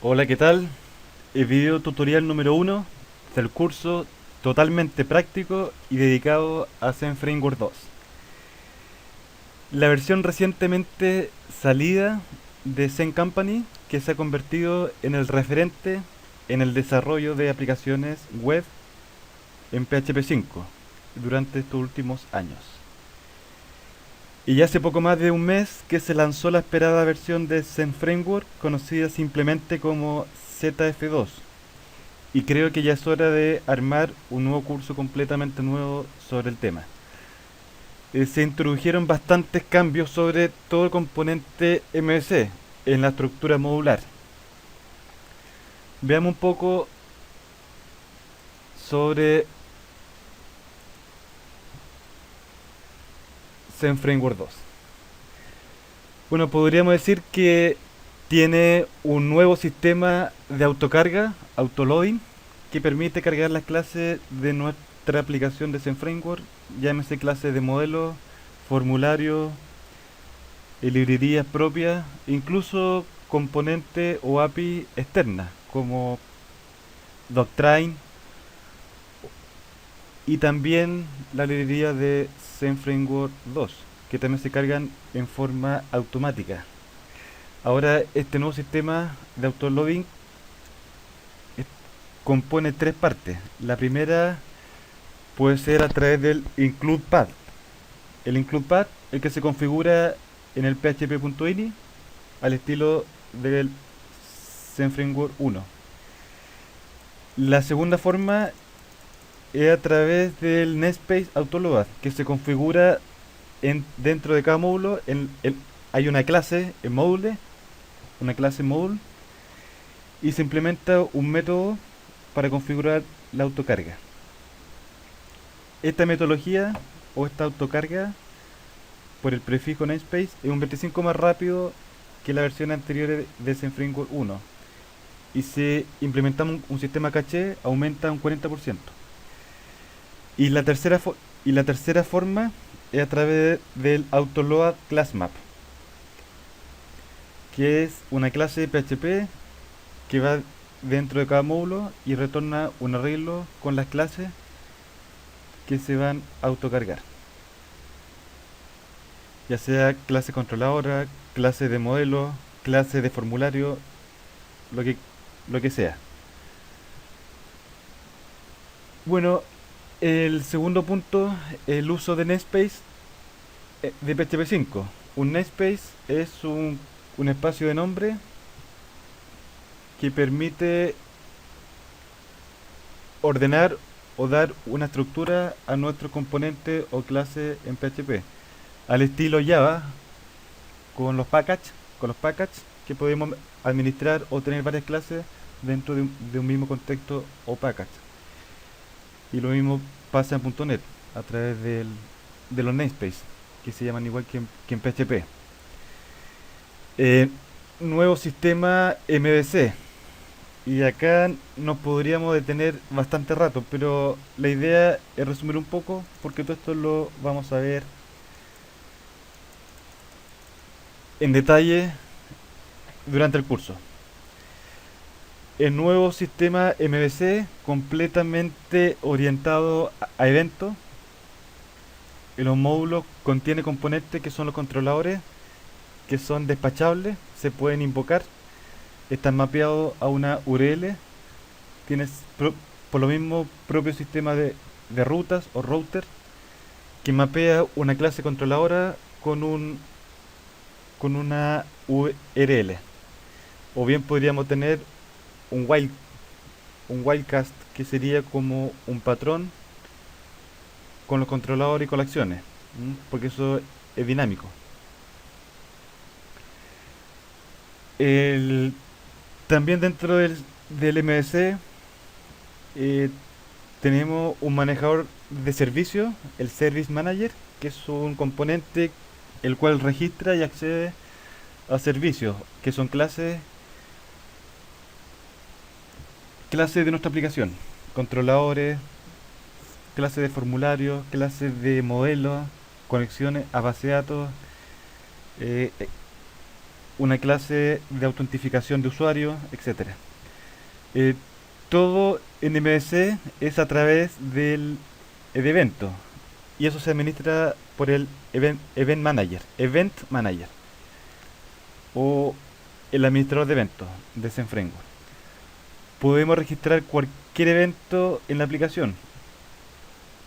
Hola, ¿qué tal? El video tutorial número uno del curso totalmente práctico y dedicado a Zen Framework 2. La versión recientemente salida de Zen Company que se ha convertido en el referente en el desarrollo de aplicaciones web en PHP 5 durante estos últimos años. Y ya hace poco más de un mes que se lanzó la esperada versión de Zen Framework conocida simplemente como ZF2. Y creo que ya es hora de armar un nuevo curso completamente nuevo sobre el tema. Se introdujeron bastantes cambios sobre todo el componente MVC en la estructura modular. Veamos un poco sobre Zen Framework 2. Bueno, podríamos decir que tiene un nuevo sistema de autocarga, autoloading, que permite cargar las clases de nuestra aplicación de Zen Framework, llámese clases de modelo, formulario, librerías propias, incluso componentes o API externas, como Doctrine y también la librería de Zen Framework 2, que también se cargan en forma automática. Ahora, este nuevo sistema de autoloading compone tres partes. La primera puede ser a través del include path. El include path, el que se configura en el php.ini al estilo del Zen Framework 1. La segunda forma es a través del Namespace Autoload, que se configura dentro de cada módulo. Hay una clase en módulo, una clase módulo, y se implementa un método para configurar la autocarga. Esta metodología o esta autocarga por el prefijo namespace es un 25 más rápido que la versión anterior de Zen Framework 1. Y si implementamos un sistema caché, aumenta un 40%. Y la tercera forma es a través del Autoload Class Map, que es una clase de PHP que va dentro de cada módulo y retorna un arreglo con las clases que se van a autocargar. Ya sea clase controladora, clase de modelo, clase de formulario, lo que, lo que sea. Bueno, el segundo punto, el uso de Namespace de PHP 5. Un Namespace es un espacio de nombre que permite ordenar o dar una estructura a nuestro componente o clase en PHP. Al estilo Java, con los packages que podemos administrar o tener varias clases dentro de un mismo contexto o package. Y lo mismo pasa en .NET a través de los namespace, que se llaman igual que en PHP. Eh, Nuevo sistema MVC. Y acá nos podríamos detener bastante rato, pero la idea es resumir un poco, porque todo esto lo vamos a ver en detalle durante el curso. El nuevo sistema MVC, completamente orientado a eventos. En los módulos contiene componentes que son los controladores, que son despachables, se pueden invocar, están mapeados a una URL, tienes por lo mismo propio sistema de rutas o router que mapea una clase controladora con una URL. O bien podríamos tener un while un wildcast, que sería como un patrón con los controladores y con las acciones, porque eso es dinámico. El, También dentro del MVC eh, tenemos un manejador de servicio, el Service Manager, que es un componente el cual registra y accede a servicios, que son clases de nuestra aplicación, controladores, clases de formulario, clases de modelos, conexiones a base de datos, una clase de autentificación de usuario, etcétera. Eh, Todo en MVC es a través de evento y eso se administra por el Event Manager o el administrador de eventos de Zen Framework. Podemos registrar cualquier evento en la aplicación,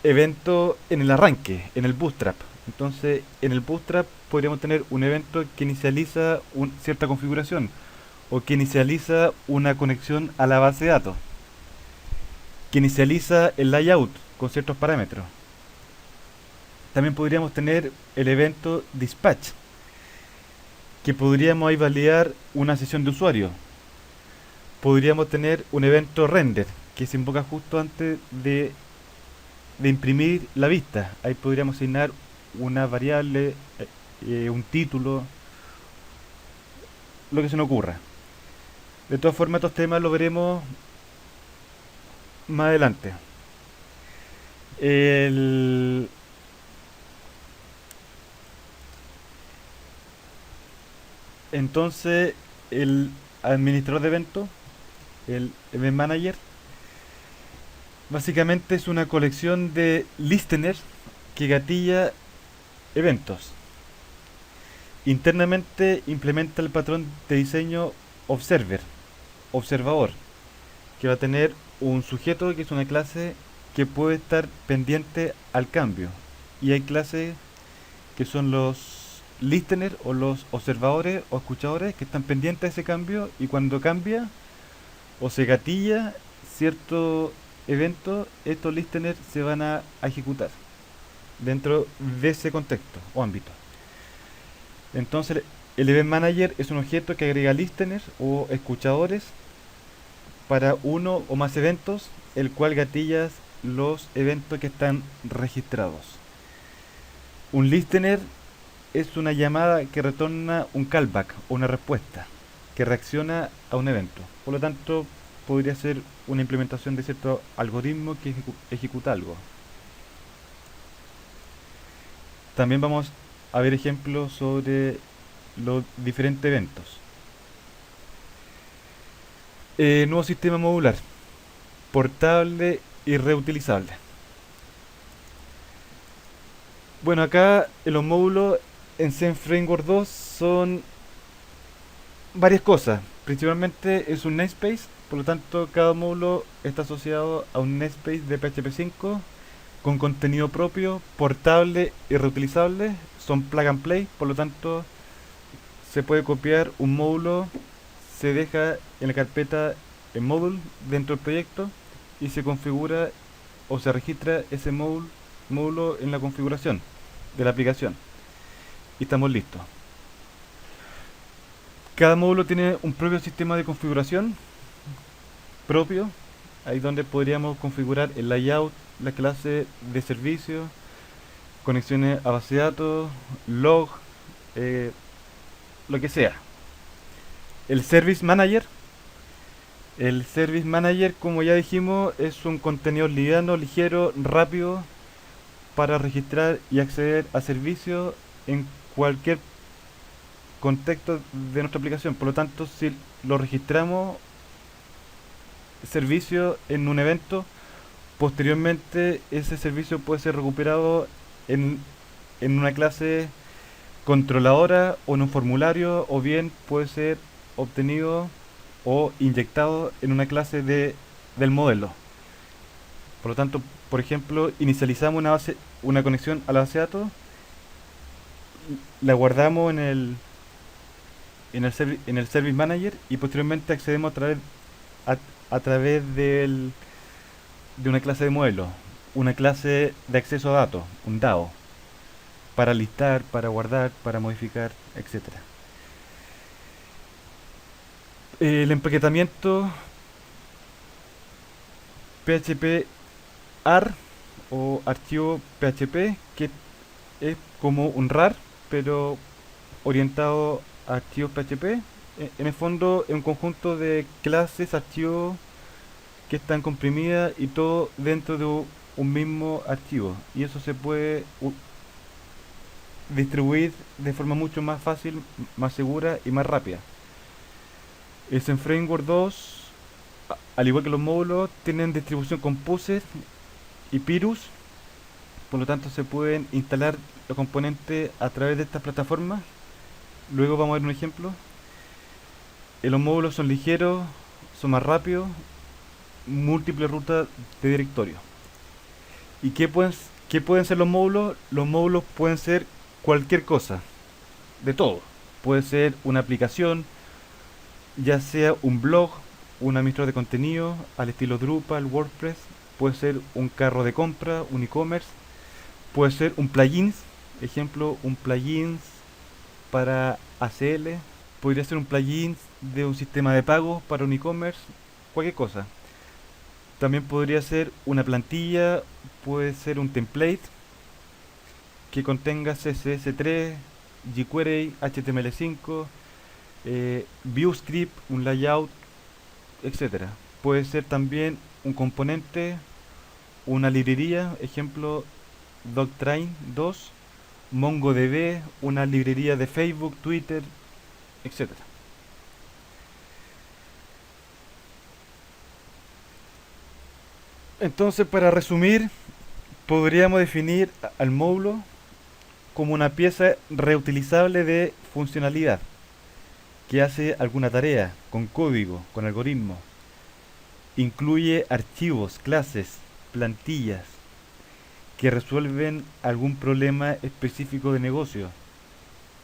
evento en el arranque, en el Bootstrap. Entonces, en el Bootstrap podríamos tener un evento que inicializa cierta configuración o que inicializa una conexión a la base de datos, que inicializa el layout con ciertos parámetros. También podríamos tener el evento dispatch, que podríamos ahí validar una sesión de usuario. Podríamos tener un evento render, que se invoca justo antes de imprimir la vista. Ahí podríamos asignar una variable, un título, lo que se nos ocurra. De todas formas, estos temas los veremos más adelante. El, entonces, el administrador de eventos, el Event Manager, básicamente es una colección de listeners que gatilla eventos. Internamente implementa el patrón de diseño observer, observador, que va a tener un sujeto que es una clase que puede estar pendiente al cambio. Y hay clases que son los listeners o los observadores o escuchadores que están pendientes a ese cambio y cuando cambia o se gatilla cierto evento, estos listeners se van a ejecutar dentro de ese contexto o ámbito. Entonces, el Event Manager es un objeto que agrega listeners o escuchadores para uno o más eventos, el cual gatilla los eventos que están registrados. Un listener es una llamada que retorna un callback o una respuesta que reacciona a un evento. Por lo tanto, podría ser una implementación de cierto algoritmo que ejecuta algo. También vamos a ver ejemplos sobre los diferentes eventos. Nuevo sistema modular, portable y reutilizable. Bueno, acá en los módulos en Zen Framework 2 son varias cosas. Principalmente es un namespace, por lo tanto cada módulo está asociado a un namespace de PHP 5 con contenido propio, portable y reutilizable. Son plug and play, por lo tanto se puede copiar un módulo, se deja en la carpeta en módulo dentro del proyecto y se configura o se registra ese módulo en la configuración de la aplicación y estamos listos. Cada módulo tiene un propio sistema de configuración propio, ahí donde podríamos configurar el layout, la clase de servicio, conexiones a base de datos, log, lo que sea. El Service Manager. El Service Manager, como ya dijimos, es un contenedor liviano, ligero, rápido para registrar y acceder a servicios en cualquier contexto de nuestra aplicación. Por lo tanto, si lo registramos servicio en un evento, posteriormente ese servicio puede ser recuperado en una clase controladora o en un formulario, o bien puede ser obtenido o inyectado en una clase del modelo. Por lo tanto, por ejemplo, inicializamos una conexión a la base de datos, la guardamos en el Service Manager y posteriormente accedemos a través de una clase de modelo, una clase de acceso a datos, un DAO, para listar, para guardar, para modificar, etcétera. El empaquetamiento PHP AR o archivo PHP, que es como un RAR, pero orientado a archivos PHP. En el fondo es un conjunto de clases, archivos que están comprimidas y todo dentro de un mismo archivo. Y eso se puede distribuir de forma mucho más fácil, más segura y más rápida. El Zen Framework 2, al igual que los módulos, tienen distribución Composite y Pyrus, por lo tanto se pueden instalar los componentes a través de estas plataformas. Luego vamos a ver un ejemplo. Los módulos son ligeros, son más rápidos, múltiples rutas de directorio. ¿Y qué pueden ser los módulos? Los módulos pueden ser cualquier cosa, de todo. Puede ser una aplicación, ya sea un blog, un administrador de contenido al estilo Drupal, WordPress. Puede ser un carro de compra, un e-commerce. Puede ser un plugin, ejemplo, un plugin para ACL. Podría ser un plugin de un sistema de pago para un e-commerce, cualquier cosa. También podría ser una plantilla, puede ser un template que contenga CSS3, jQuery, HTML5, ViewScript, un layout, etcétera. Puede ser también un componente, una librería, ejemplo Doctrine 2, MongoDB, una librería de Facebook, Twitter, etcétera. Entonces, para resumir, podríamos definir al módulo como una pieza reutilizable de funcionalidad que hace alguna tarea con código, con algoritmo. Incluye archivos, clases, plantillas que resuelven algún problema específico de negocio,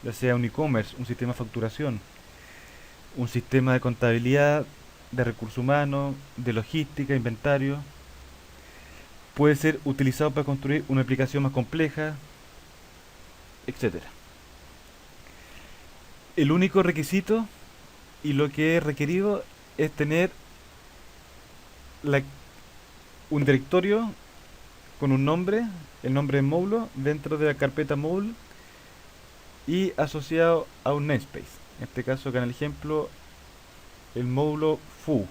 ya sea un e-commerce, un sistema de facturación, un sistema de contabilidad, de recursos humanos, de logística, inventario. Puede ser utilizado para construir una aplicación más compleja, etcétera. El único requisito y lo que es requerido es tener la- un directorio con un nombre, el nombre del módulo, dentro de la carpeta módulo y asociado a un namespace. En este caso, acá en el ejemplo, el módulo foo.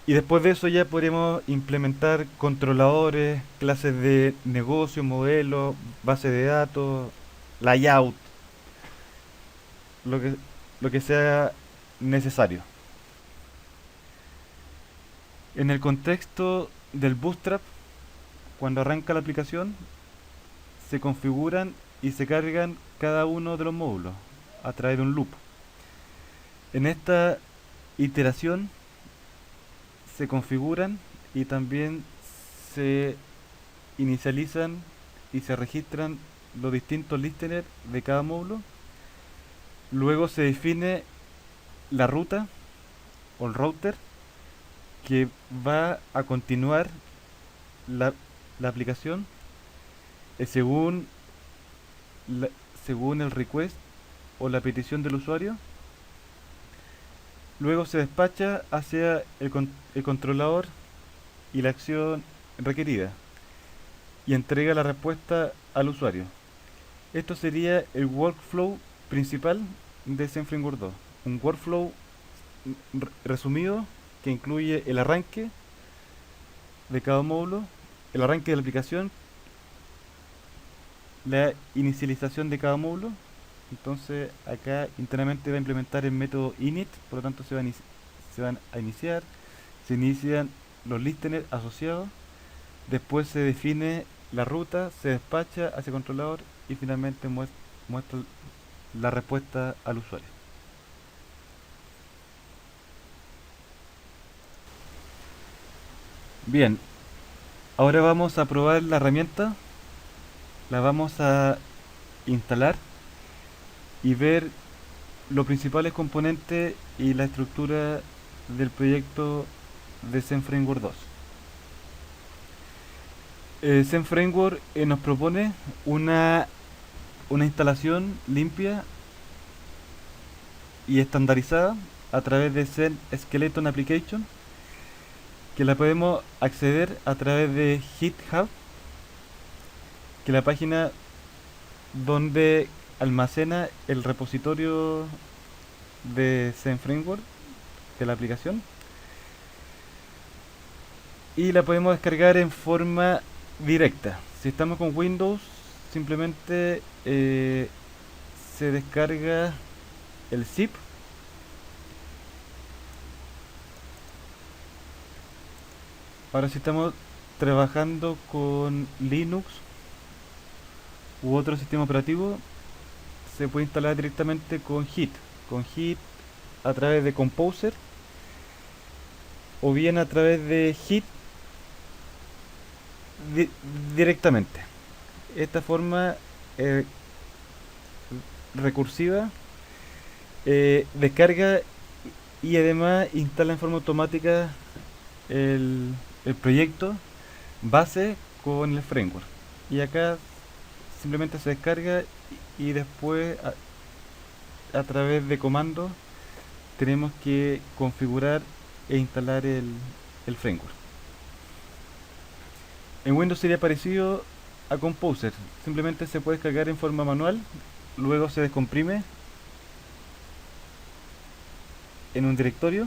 Y después de eso ya podríamos implementar controladores, clases de negocio, modelos, base de datos, layout, lo que, lo que sea necesario. En el contexto del Bootstrap, cuando arranca la aplicación, se configuran y se cargan cada uno de los módulos a través de un loop. En esta iteración se configuran y también se inicializan y se registran los distintos listeners de cada módulo. Luego se define la ruta o el router que va a continuar la, la aplicación según, la- según el request o la petición del usuario. Luego se despacha hacia el controlador y la acción requerida y entrega la respuesta al usuario. Esto sería el workflow principal de Zen Framework 2. Un workflow resumido que incluye el arranque de cada módulo, el arranque de la aplicación, la inicialización de cada módulo. Entonces acá internamente va a implementar el método init, por lo tanto se van a iniciar, se inician los listeners asociados, después se define la ruta, se despacha hacia el controlador y finalmente muestra la respuesta al usuario. Bien, ahora vamos a probar la herramienta, la vamos a instalar y ver los principales componentes y la estructura del proyecto de Zen Framework 2. Zen Framework nos propone una instalación limpia y estandarizada a través de Zen Skeleton Application, que la podemos acceder a través de GitHub, que es la página donde almacena el repositorio de Zen Framework, de la aplicación, y la podemos descargar en forma directa, Si estamos con Windows, simplemente se descarga el zip. Ahora si estamos trabajando con Linux u otro sistema operativo, se puede instalar directamente con Git. Con Git a través de Composer o bien a través de Git di- directamente. Esta forma eh, recursiva descarga y además instala en forma automática el, el proyecto base con el framework. Y acá simplemente se descarga y después a través de comandos tenemos que configurar e instalar el framework. En Windows sería parecido a Composer, simplemente se puede descargar en forma manual, luego se descomprime en un directorio,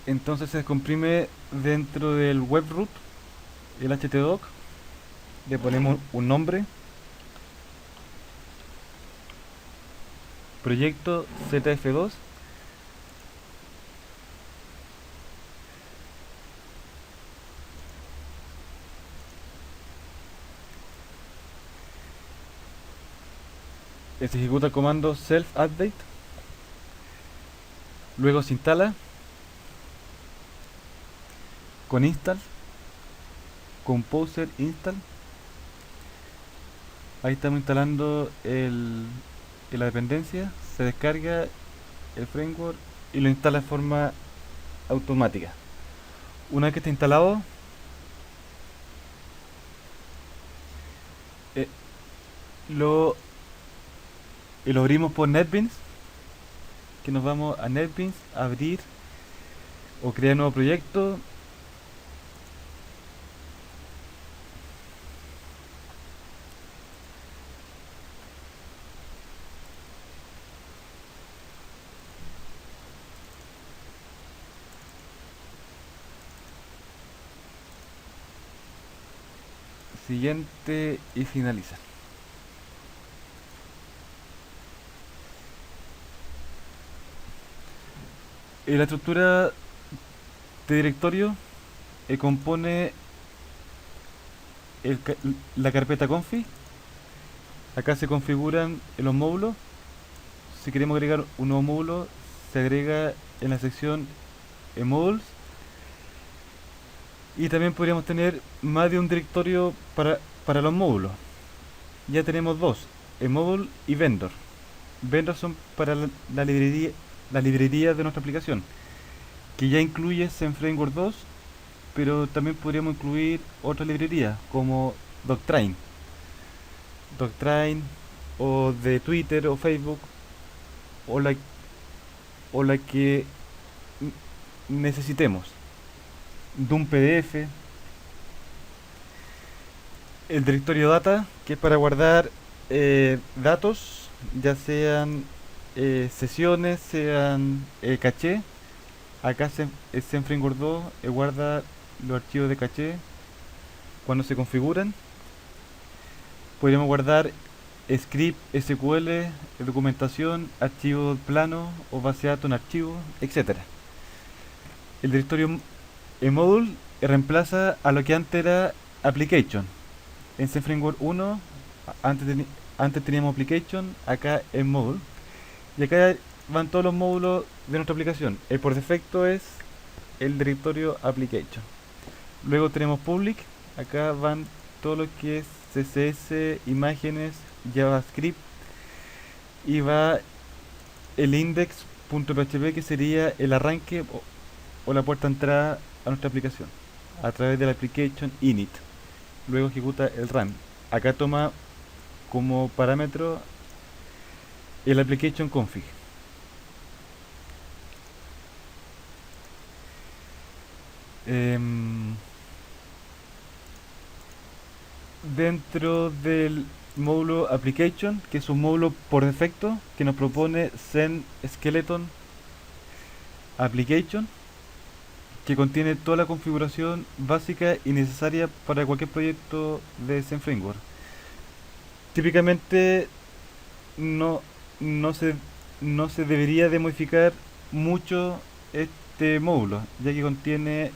entonces se descomprime dentro del webroot, el htdoc, le ponemos un nombre, proyecto ZF2, se ejecuta el comando self update, luego se instala con install, composer install. Ahí estamos instalando la dependencia, se descarga el framework y lo instala de forma automática. Una vez que está instalado, eh, lo, lo abrimos por NetBeans, que nos vamos a NetBeans, abrir o crear nuevo proyecto. Siguiente y finaliza. La estructura de directorio compone el la carpeta config. Acá se configuran los módulos. Si queremos agregar un nuevo módulo, se agrega en la sección modules. Y también podríamos tener más de un directorio para los módulos. Ya tenemos dos, module y vendor. Vendor son para la librería de nuestra aplicación, que ya incluye Zen Framework 2, pero también podríamos incluir otras librerías como Doctrine. Doctrine o de Twitter o Facebook o o la que necesitemos. De un PDF. El directorio data, que es para guardar datos, ya sean sesiones, sean caché. Acá el Zen Framework 2 guarda los archivos de caché cuando se configuran. Podríamos guardar script, SQL, documentación, archivos plano o base de datos en archivos, etcétera. El directorio module reemplaza a lo que antes era application. En Zen Framework 1 antes teníamos application, acá es module. Y acá van todos los módulos de nuestra aplicación. El por defecto es el directorio application. Luego tenemos public, acá van todo lo que es CSS, imágenes, JavaScript. Y va el index.php, que sería el arranque o la puerta de entrada a nuestra aplicación a través de la application init. Luego ejecuta el run. Acá toma como parámetro el application config. Em, Dentro del módulo application, que es un módulo por defecto que nos propone Zen Skeleton, Application, que contiene toda la configuración básica y necesaria para cualquier proyecto de Zen Framework. Típicamente no, no se, no se debería de modificar mucho este módulo, ya que contiene,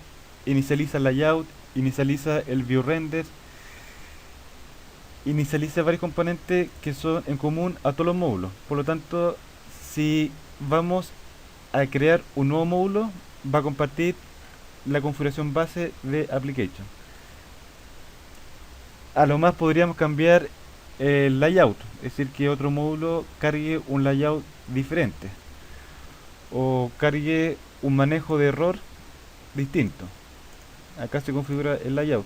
inicializa el layout, inicializa el view render, inicializa varios componentes que son en común a todos los módulos. Por lo tanto, si vamos a crear un nuevo módulo, va a compartir la configuración base de application. A lo más podríamos cambiar el layout, es decir, que otro módulo cargue un layout diferente o cargue un manejo de error distinto. Acá se configura el layout.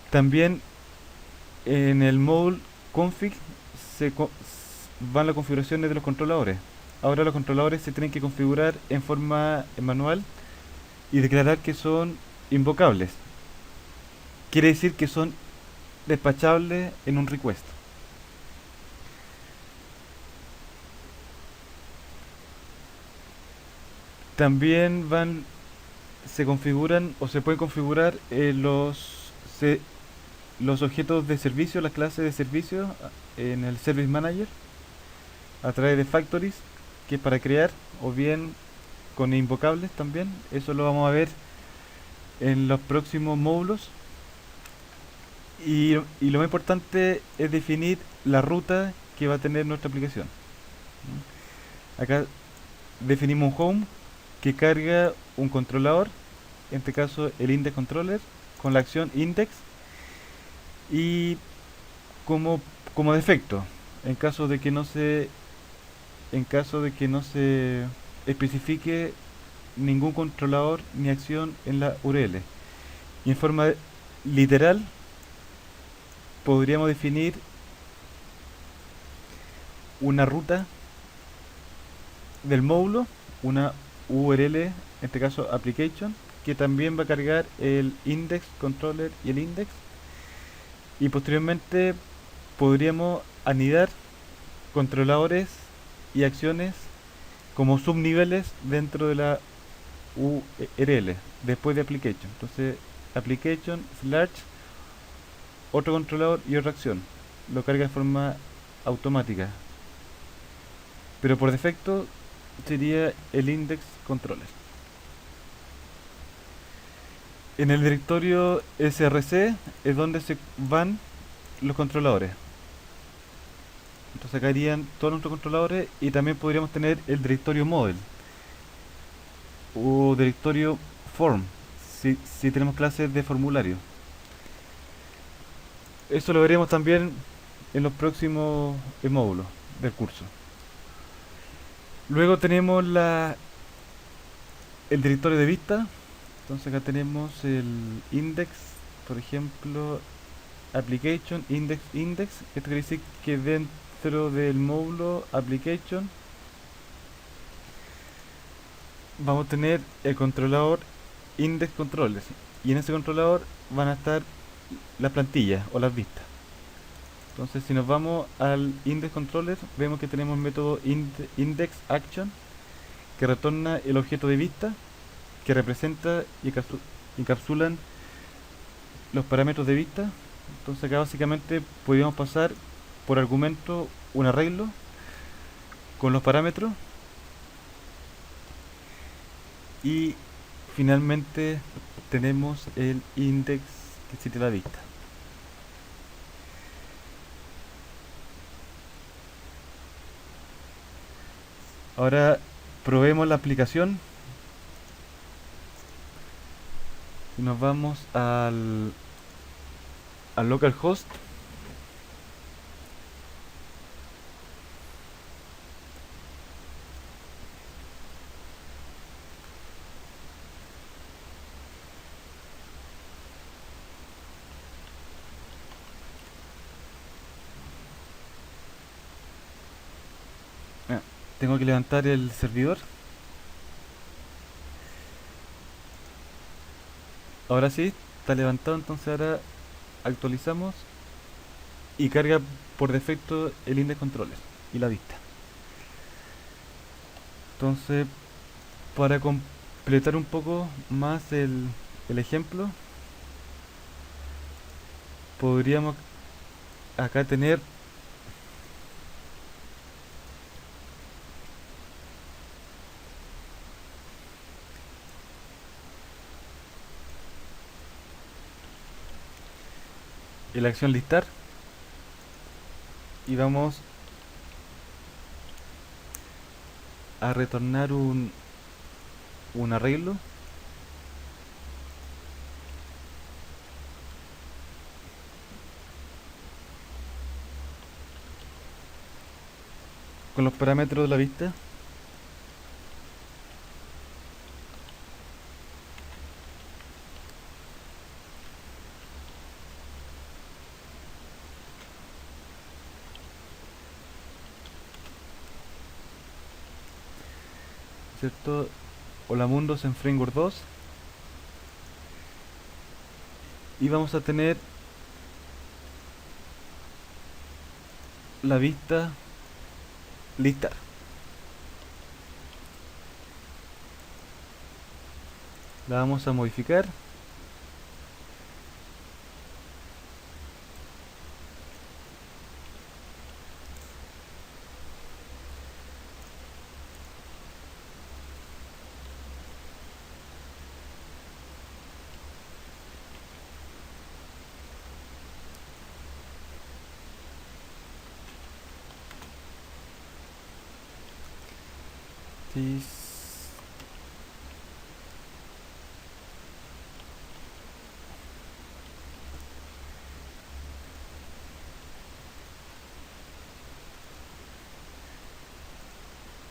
También en el módulo config van las configuraciones de los controladores. Ahora los controladores se tienen que configurar en forma manual y declarar que son invocables. Quiere decir que son despachables en un request. También se configuran o se pueden configurar los objetos de servicio, las clases de servicio en el Service Manager a través de factories, que es para crear, o bien con invocables también. Eso lo vamos a ver en los próximos módulos. Y lo más importante es definir la ruta que va a tener nuestra aplicación. Acá definimos un home que carga un controlador, en este caso el index controller, con la acción index, y como defecto, en caso de que no se especifique ningún controlador ni acción en la URL. Y en forma literal podríamos definir una ruta del módulo, una URL, en este caso application, que también va a cargar el index controller y el index. Y posteriormente podríamos anidar controladores y acciones como subniveles dentro de la URL después de application. Entonces application slash otro controlador y otra acción lo carga de forma automática, pero por defecto sería el index controller. En el directorio src es donde se van los controladores. Entonces acá irían todos nuestros controladores, y también podríamos tener el directorio model o directorio form si tenemos clases de formulario. Eso lo veremos también en los próximos módulos del curso. Luego tenemos el directorio de vista. Entonces acá tenemos el index, por ejemplo, application, index, index. Esto quiere decir que dentro del módulo application vamos a tener el controlador index controllers, y en ese controlador van a estar las plantillas o las vistas. Entonces si nos vamos al index controller, vemos que tenemos el método index action, que retorna el objeto de vista, que representa y encapsulan los parámetros de vista. Entonces acá básicamente podríamos pasar por argumento un arreglo con los parámetros, y finalmente tenemos el index que cita la vista. Ahora probemos la aplicación. Y nos vamos al localhost. Ah, tengo que levantar el servidor. Ahora sí, está levantado. Entonces ahora actualizamos y carga por defecto el index controller y la vista. Entonces Para completar un poco más el ejemplo, podríamos acá tener la acción listar y vamos a retornar un arreglo con los parámetros de la vista, ¿cierto? Hola mundos en framework 2 y vamos a tener la vista listar. La vamos a modificar.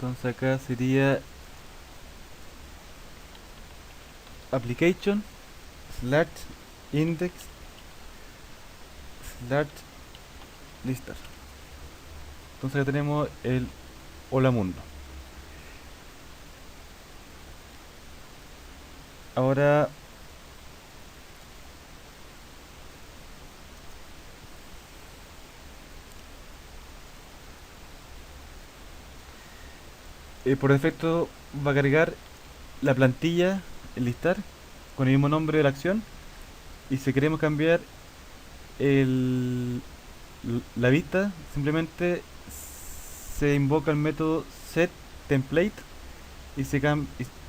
Entonces acá sería application slash index slash listar. Entonces acá tenemos el hola mundo. Ahora por defecto va a cargar la plantilla, el listar, con el mismo nombre de la acción. Y si queremos cambiar el, la vista, simplemente se invoca el método setTemplate y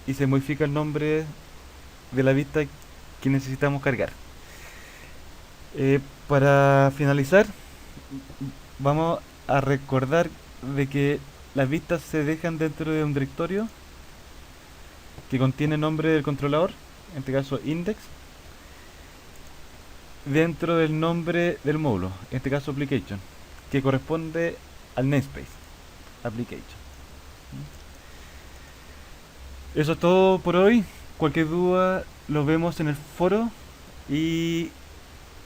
y se modifica el nombre de la vista que necesitamos cargar. Para finalizar, vamos a recordar de que las vistas se dejan dentro de un directorio que contiene el nombre del controlador, en este caso index, dentro del nombre del módulo, en este caso application, que corresponde al namespace application. Eso es todo por hoy. Cualquier duda lo vemos en el foro y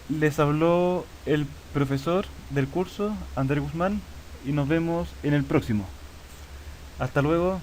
les habló el profesor del curso, Andrés Guzmán, y nos vemos en el próximo. Hasta luego.